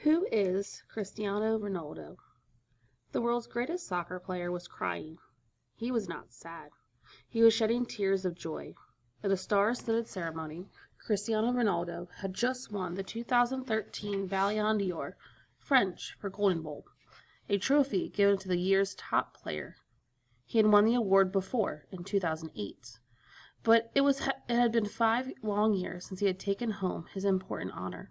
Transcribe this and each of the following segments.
Who is Cristiano Ronaldo? The world's greatest soccer player was crying. He was not sad. He was shedding tears of joy. At a star-studded ceremony, Cristiano Ronaldo had just won the 2013 Ballon d'Or, French for Golden Ball, a trophy given to the year's top player. He had won the award before, in 2008, but it had been 5 long years since he had taken home his important honor.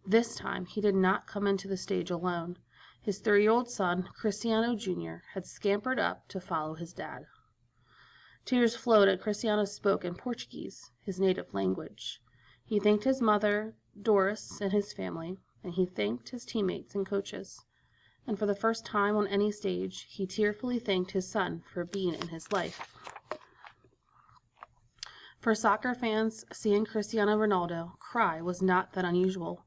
This time, he did not come into the stage alone. His 3-year-old son, Cristiano Jr., had scampered up to follow his dad. Tears flowed as Cristiano spoke in Portuguese, his native language. He thanked his mother, Doris, and his family, and he thanked his teammates and coaches. And for the first time on any stage, he tearfully thanked his son for being in his life. For soccer fans, seeing Cristiano Ronaldo cry was not that unusual.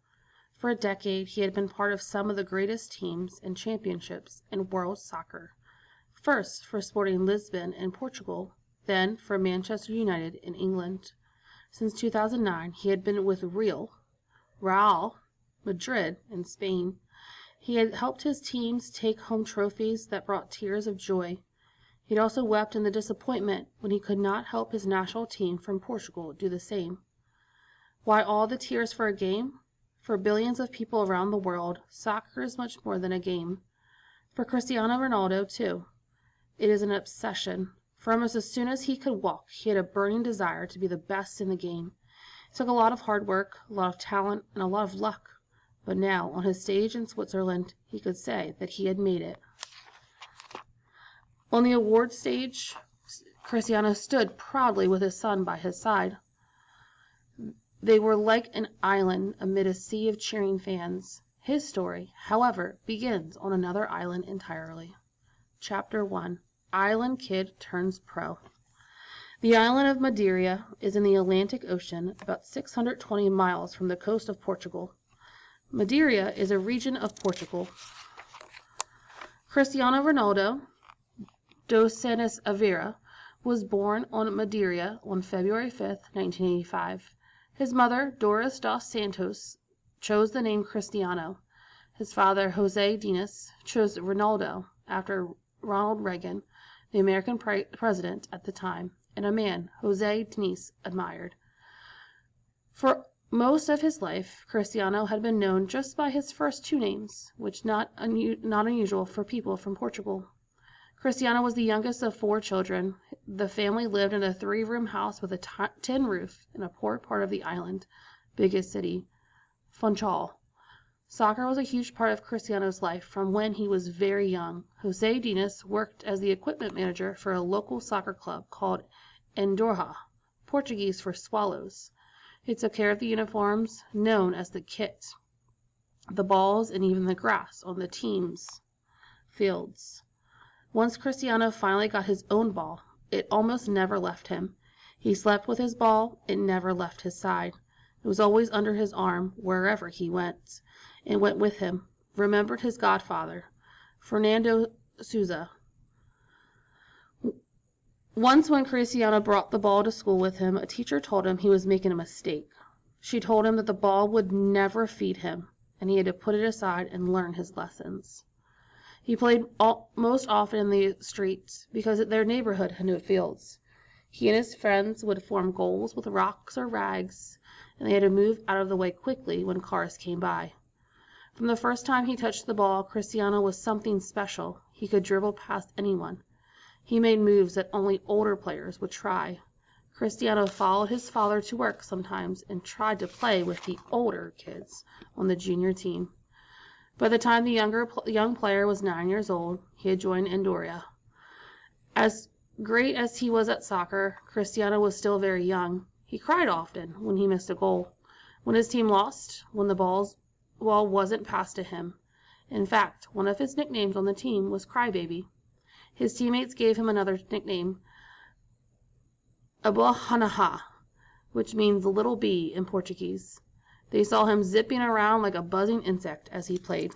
For a decade, he had been part of some of the greatest teams and championships in world soccer. First for Sporting Lisbon in Portugal, then for Manchester United in England. Since 2009, he had been with Real Madrid in Spain. He had helped his teams take home trophies that brought tears of joy. He had also wept in the disappointment when he could not help his national team from Portugal do the same. Why all the tears for a game? For billions of people around the world, soccer is much more than a game. For Cristiano Ronaldo, too, it is an obsession. For almost as soon as he could walk, he had a burning desire to be the best in the game. It took a lot of hard work, a lot of talent, and a lot of luck. But now, on his stage in Switzerland, he could say that he had made it. On the award stage, Cristiano stood proudly with his son by his side. They were like an island amid a sea of cheering fans. His story, however, begins on another island entirely. Chapter 1. Island Kid Turns Pro. The island of Madeira is in the Atlantic Ocean, about 620 miles from the coast of Portugal. Madeira is a region of Portugal. Cristiano Ronaldo dos Santos Aveiro was born on Madeira on February 5, 1985. His mother, Doris dos Santos, chose the name Cristiano. His father, José Dinis, chose Ronaldo after Ronald Reagan, the American president at the time, and a man José Dinis admired. For most of his life, Cristiano had been known just by his first 2 names, which not unusual for people from Portugal. Cristiano was the youngest of 4 children. The family lived in a 3-room house with a tin roof in a poor part of the island, biggest city, Funchal. Soccer was a huge part of Cristiano's life from when he was very young. José Dinis worked as the equipment manager for a local soccer club called Andorra, Portuguese for swallows. He took care of the uniforms, known as the kit, the balls, and even the grass on the team's fields. Once Cristiano finally got his own ball, it almost never left him. He slept with his ball, it never left his side. It was always under his arm wherever he went, and went with him. Remembered his godfather, Fernando Souza. Once when Cristiano brought the ball to school with him, a teacher told him he was making a mistake. She told him that the ball would never feed him, and he had to put it aside and learn his lessons. He played most often in the streets because their neighborhood had no fields. He and his friends would form goals with rocks or rags, and they had to move out of the way quickly when cars came by. From the first time he touched the ball, Cristiano was something special. He could dribble past anyone. He made moves that only older players would try. Cristiano followed his father to work sometimes and tried to play with the older kids on the junior team. By the time the young player was 9 years old, he had joined Andorra. As great as he was at soccer, Cristiano was still very young. He cried often when he missed a goal, when his team lost, when the ball wasn't passed to him. In fact, one of his nicknames on the team was Crybaby. His teammates gave him another nickname, Abohanaha, which means little bee in Portuguese. They saw him zipping around like a buzzing insect as he played.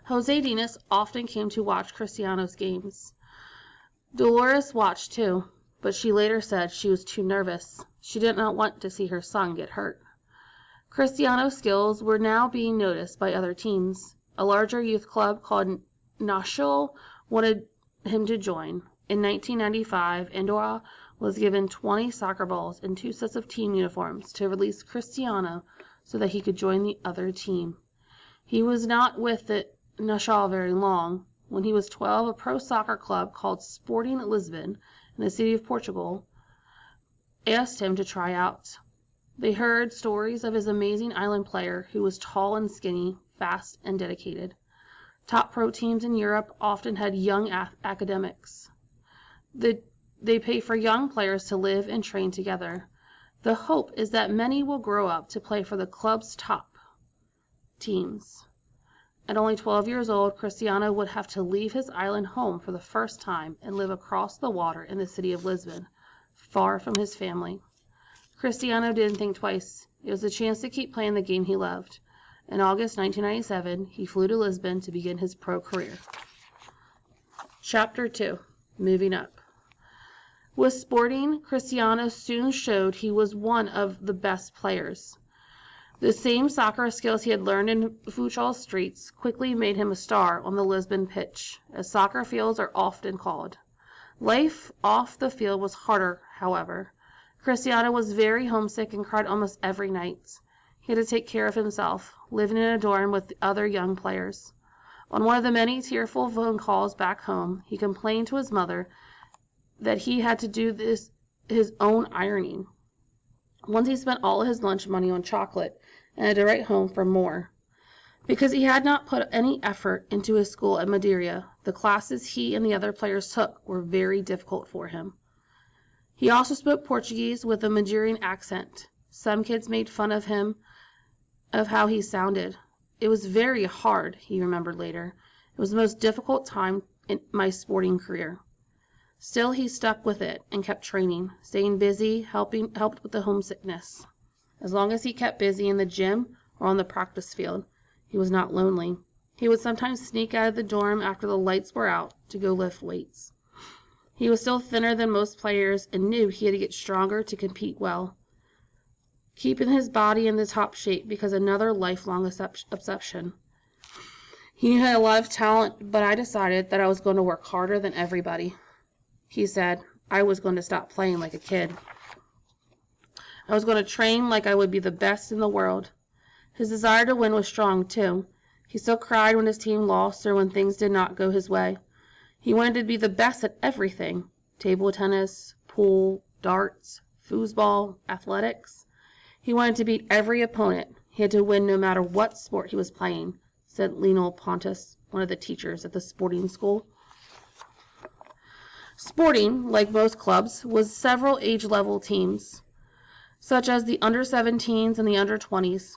José Dinis often came to watch Cristiano's games. Dolores watched too, but she later said she was too nervous. She did not want to see her son get hurt. Cristiano's skills were now being noticed by other teams. A larger youth club called Nacional wanted him to join. In 1995, Andorra was given 20 soccer balls and 2 sets of team uniforms to release Cristiano so that he could join the other team. He was not with the Nacional very long. When he was 12, a pro soccer club called Sporting Lisbon in the city of Portugal asked him to try out. They heard stories of his amazing island player who was tall and skinny, fast and dedicated. Top pro teams in Europe often had young academics. They pay for young players to live and train together. The hope is that many will grow up to play for the club's top teams. At only 12 years old, Cristiano would have to leave his island home for the first time and live across the water in the city of Lisbon, far from his family. Cristiano didn't think twice. It was a chance to keep playing the game he loved. In August 1997, he flew to Lisbon to begin his pro career. Chapter 2. Moving Up. With Sporting, Cristiano soon showed he was one of the best players. The same soccer skills he had learned in futsal streets quickly made him a star on the Lisbon pitch, as soccer fields are often called. Life off the field was harder, however. Cristiano was very homesick and cried almost every night. He had to take care of himself, living in a dorm with other young players. On one of the many tearful phone calls back home, he complained to his mother that he had to do his own ironing. Once he spent all his lunch money on chocolate and had to write home for more. Because he had not put any effort into his school at Madeira, the classes he and the other players took were very difficult for him. He also spoke Portuguese with a Madeiran accent. Some kids made fun of him, of how he sounded. It was very hard, he remembered later. It was the most difficult time in my sporting career. Still, he stuck with it and kept training, staying busy, helped with the homesickness. As long as he kept busy in the gym or on the practice field, he was not lonely. He would sometimes sneak out of the dorm after the lights were out to go lift weights. He was still thinner than most players and knew he had to get stronger to compete well, keeping his body in the top shape because another lifelong obsession. He had a lot of talent, but I decided that I was going to work harder than everybody. He said, I was going to stop playing like a kid. I was going to train like I would be the best in the world. His desire to win was strong, too. He still cried when his team lost or when things did not go his way. He wanted to be the best at everything: table tennis, pool, darts, foosball, athletics. He wanted to beat every opponent. He had to win no matter what sport he was playing, said Lionel Pontus, one of the teachers at the sporting school. Sporting, like most clubs, was several age-level teams, such as the under-17s and the under-20s.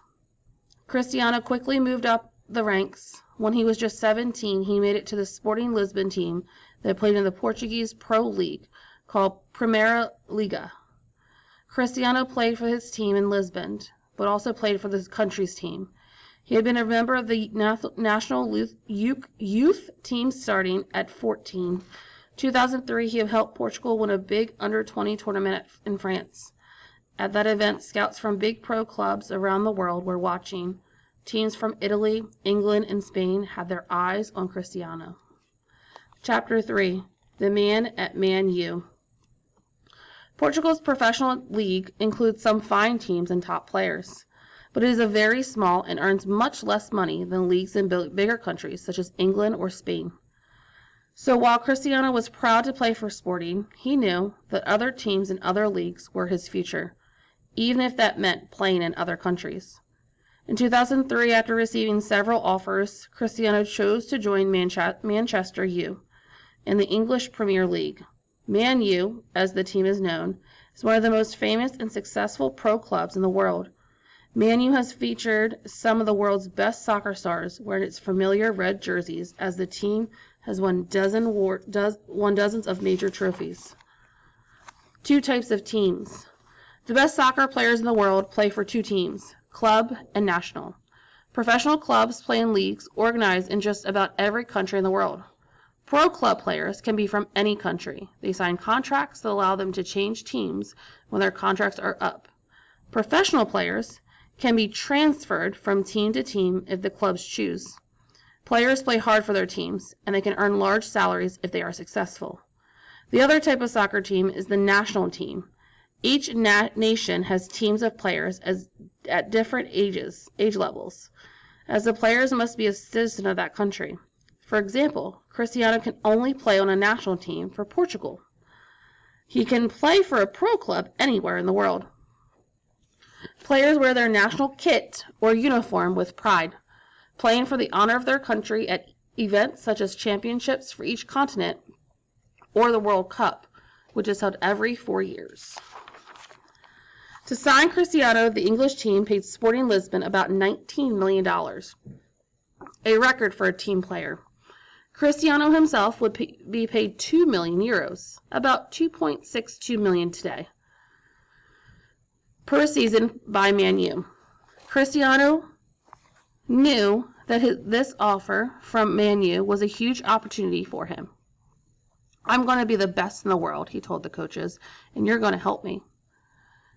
Cristiano quickly moved up the ranks. When he was just 17, he made it to the Sporting Lisbon team that played in the Portuguese Pro League called Primeira Liga. Cristiano played for his team in Lisbon, but also played for the country's team. He had been a member of the national youth team starting at 14. 2003, he had helped Portugal win a big under-20 tournament in France. At that event, scouts from big pro clubs around the world were watching. Teams from Italy, England, and Spain had their eyes on Cristiano. Chapter 3. The Man at Man U. Portugal's professional league includes some fine teams and top players, but it is a very small and earns much less money than leagues in bigger countries such as England or Spain. So while Cristiano was proud to play for Sporting, he knew that other teams in other leagues were his future, even if that meant playing in other countries. In 2003, after receiving several offers, Cristiano chose to join Manchester U in the English Premier League. Man U, as the team is known, is one of the most famous and successful pro clubs in the world. Man U has featured some of the world's best soccer stars wearing its familiar red jerseys, as the team has won dozens of major trophies. 2 types of teams. The best soccer players in the world play for 2 teams, club and national. Professional clubs play in leagues organized in just about every country in the world. Pro club players can be from any country. They sign contracts that allow them to change teams when their contracts are up. Professional players can be transferred from team to team if the clubs choose. Players play hard for their teams, and they can earn large salaries if they are successful. The other type of soccer team is the national team. Each nation has teams of players at different age levels, as the players must be a citizen of that country. For example, Cristiano can only play on a national team for Portugal. He can play for a pro club anywhere in the world. Players wear their national kit or uniform with pride, playing for the honor of their country at events such as championships for each continent or the World Cup, which is held every 4 years. To sign Cristiano, the English team paid Sporting Lisbon about $19 million, a record for a team player. Cristiano himself would be paid 2 million euros, about 2.62 million today, per season by Man U. Cristiano knew that this offer from Man U was a huge opportunity for him. "I'm going to be the best in the world," he told the coaches, "and you're going to help me."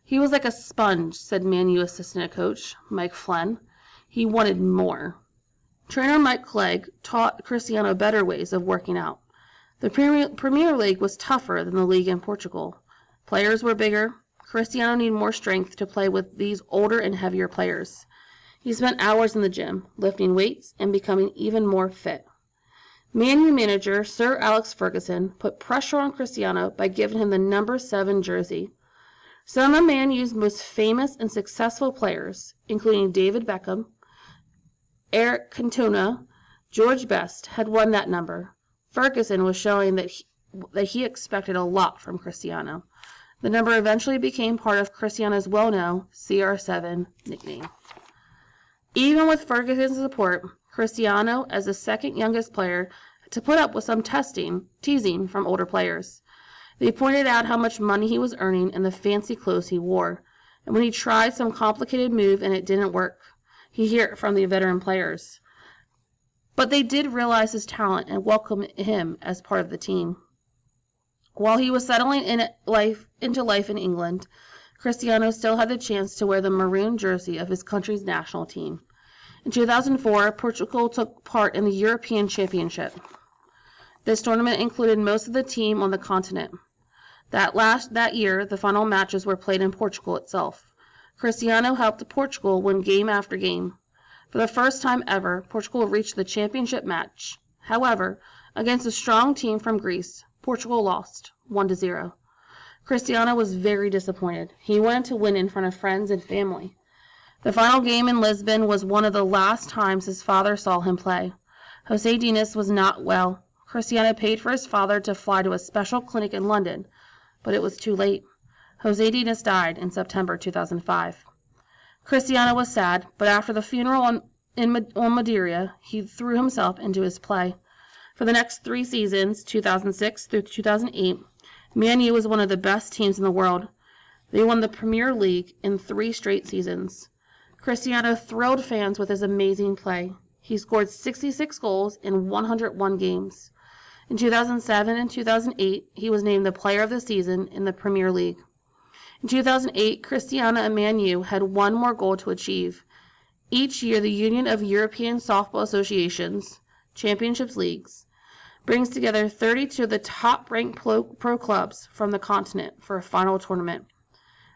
He was like a sponge, said Man U assistant coach Mike Flynn. He wanted more. Trainer Mike Clegg taught Cristiano better ways of working out. The Premier League was tougher than the league in Portugal. Players were bigger. Cristiano needed more strength to play with these older and heavier players. He spent hours in the gym, lifting weights and becoming even more fit. Man U manager Sir Alex Ferguson put pressure on Cristiano by giving him the number 7 jersey. Some of Man U's most famous and successful players, including David Beckham, Eric Cantona, George Best, had won that number. Ferguson was showing that he expected a lot from Cristiano. The number eventually became part of Cristiano's well-known CR7 nickname. Even with Ferguson's support, Cristiano, as the second youngest player, had to put up with some teasing from older players. They pointed out how much money he was earning and the fancy clothes he wore, and when he tried some complicated move and it didn't work, he'd hear it from the veteran players. But they did realize his talent and welcome him as part of the team. While he was settling into life in England, Cristiano still had the chance to wear the maroon jersey of his country's national team. In 2004, Portugal took part in the European Championship. This tournament included most of the team on the continent. That year, the final matches were played in Portugal itself. Cristiano helped Portugal win game after game. For the first time ever, Portugal reached the championship match. However, against a strong team from Greece, Portugal lost 1-0. Cristiano was very disappointed. He wanted to win in front of friends and family. The final game in Lisbon was one of the last times his father saw him play. Jose Dinas was not well. Cristiano paid for his father to fly to a special clinic in London, but it was too late. Jose Dinas died in September 2005. Cristiano was sad, but after the funeral on Madeira, he threw himself into his play. For the next 3 seasons, 2006 through 2008, Man U was one of the best teams in the world. They won the Premier League in 3 straight seasons. Cristiano thrilled fans with his amazing play. He scored 66 goals in 101 games. In 2007 and 2008, he was named the Player of the Season in the Premier League. In 2008, Cristiano and Man U had one more goal to achieve. Each year, the Union of European Softball Associations, Championships Leagues, brings together 32 of the top-ranked pro clubs from the continent for a final tournament.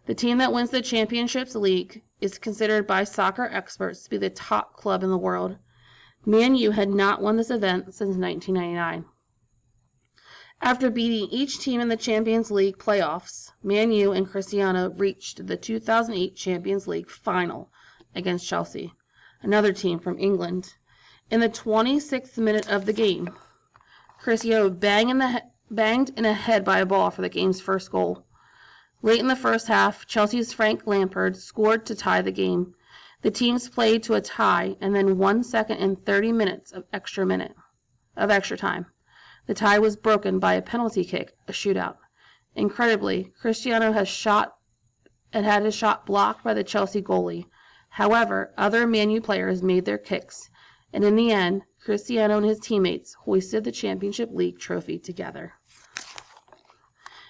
The team that wins the Championships League is considered by soccer experts to be the top club in the world. Man U had not won this event since 1999. After beating each team in the Champions League playoffs, Man U and Cristiano reached the 2008 Champions League final against Chelsea, another team from England. In the 26th minute of the game, Cristiano banged in a head by a ball for the game's first goal. Late in the first half, Chelsea's Frank Lampard scored to tie the game. The teams played to a tie and then 1 second and 30 minutes of extra time. The tie was broken by a penalty kick, a shootout. Incredibly, Cristiano had had his shot blocked by the Chelsea goalie. However, other Man U players made their kicks, and in the end, Cristiano and his teammates hoisted the Championship League trophy together.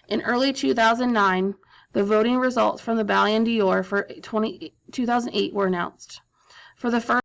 In early 2009, The voting results from the Ballon d'Or for 2008 were announced. For the first